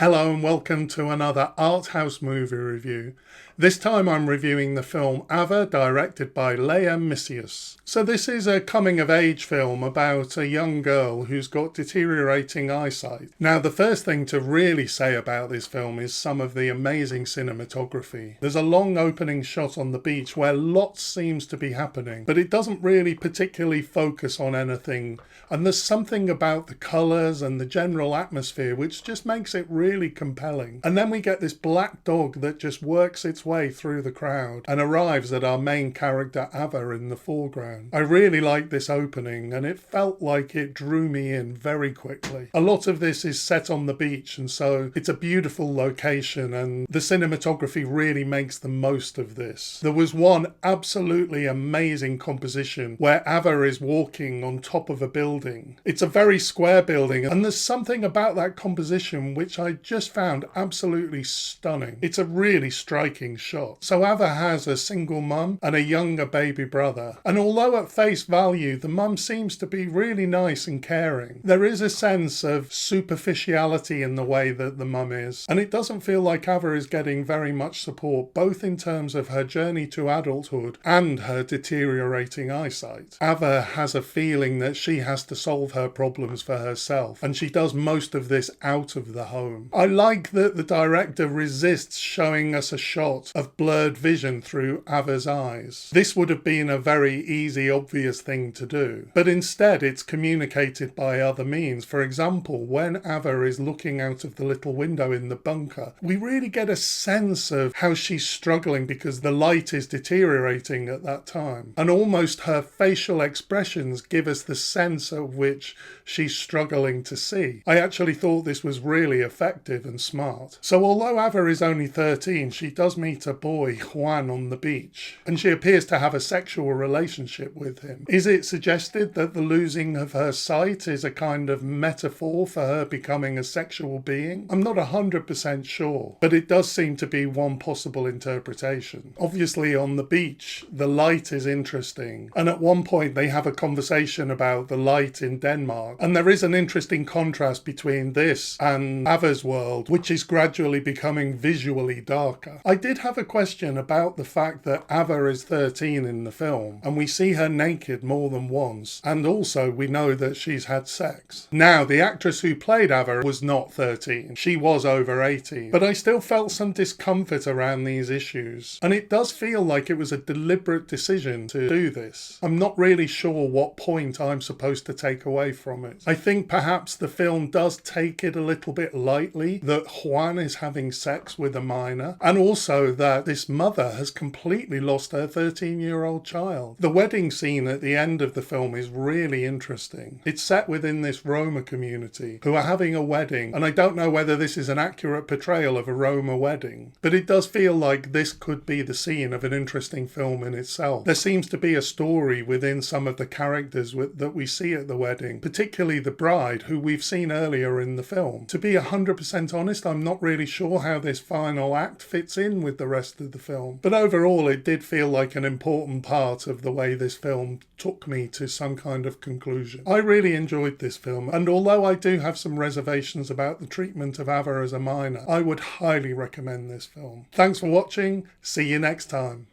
Hello and welcome to another art house movie review. This time I'm reviewing the film Ava, directed by Léa Mysius. So this is a coming-of-age film about a young girl who's got deteriorating eyesight. Now the first thing to really say about this film is some of the amazing cinematography. There's a long opening shot on the beach where lots seems to be happening, but it doesn't really particularly focus on anything, and there's something about the colours and the general atmosphere which just makes it really compelling. And then we get this black dog that just works its way through the crowd and arrives at our main character Ava in the foreground. I really like this opening and it felt like it drew me in very quickly. A lot of this is set on the beach, and so it's a beautiful location and the cinematography really makes the most of this. There was one absolutely amazing composition where Ava is walking on top of a building. It's a very square building and there's something about that composition which I just found absolutely stunning. It's a really striking shot. So Ava has a single mum and a younger baby brother, and although at face value the mum seems to be really nice and caring, there is a sense of superficiality in the way that the mum is, and it doesn't feel like Ava is getting very much support, both in terms of her journey to adulthood and her deteriorating eyesight. Ava has a feeling that she has to solve her problems for herself, and she does most of this out of the home. I like that the director resists showing us a shot of blurred vision through Ava's eyes. This would have been a very easy, obvious thing to do, but instead it's communicated by other means. For example, when Ava is looking out of the little window in the bunker, we really get a sense of how she's struggling because the light is deteriorating at that time, and almost her facial expressions give us the sense at which she's struggling to see. I actually thought this was really effective and smart. So although Ava is only 13, she does meet a boy, Juan, on the beach, and she appears to have a sexual relationship with him. Is it suggested that the losing of her sight is a kind of metaphor for her becoming a sexual being? I'm not 100% sure, but it does seem to be one possible interpretation. Obviously on the beach, the light is interesting, and at one point they have a conversation about the light in Denmark, and there is an interesting contrast between this and Ava's world, which is gradually becoming visually darker. I did have a question about the fact that Ava is 13 in the film, and we see her naked more than once, and also we know that she's had sex. Now, the actress who played Ava was not 13, she was over 18, but I still felt some discomfort around these issues, and it does feel like it was a deliberate decision to do this. I'm not really sure what point I'm supposed to take away from it. I think perhaps the film does take it a little bit lightly that Juan is having sex with a minor, and also that this mother has completely lost her 13-year-old child. The wedding scene at the end of the film is really interesting. It's set within this Roma community who are having a wedding, and I don't know whether this is an accurate portrayal of a Roma wedding, but it does feel like this could be the scene of an interesting film in itself. There seems to be a story within some of the characters that we see at the wedding, particularly the bride, who we've seen earlier in the film. To be 100% honest, I'm not really sure how this final act fits in with the rest of the film, but overall it did feel like an important part of the way this film took me to some kind of conclusion. I really enjoyed this film, and although I do have some reservations about the treatment of Ava as a minor, I would highly recommend this film. Thanks for watching, see you next time.